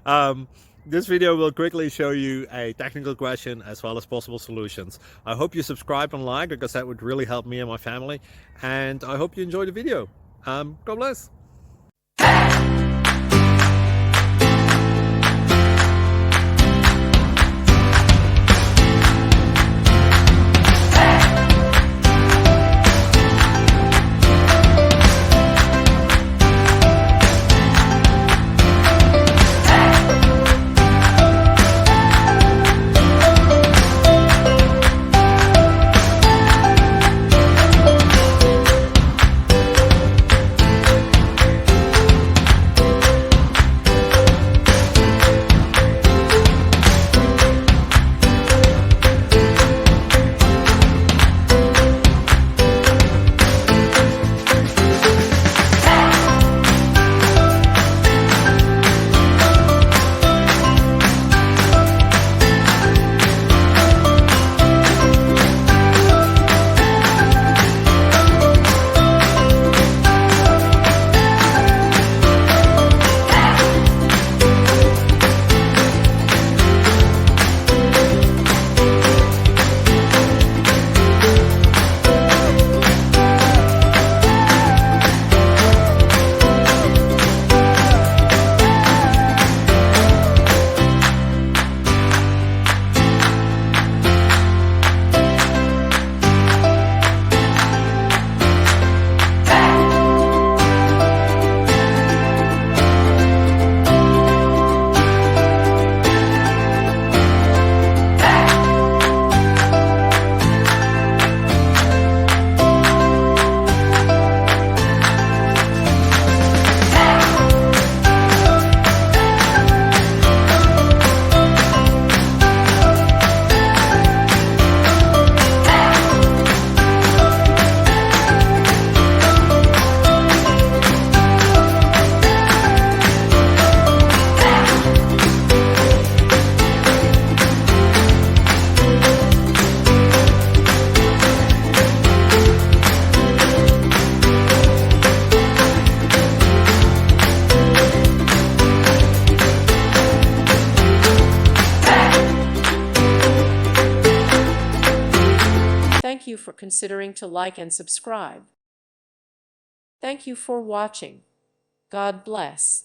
um, this video will quickly show you a technical question as well as possible solutions. I hope you subscribe and like, because that would really help me and my family. And I hope you enjoy the video. God bless. Thank you for considering to like and subscribe. Thank you for watching. God bless.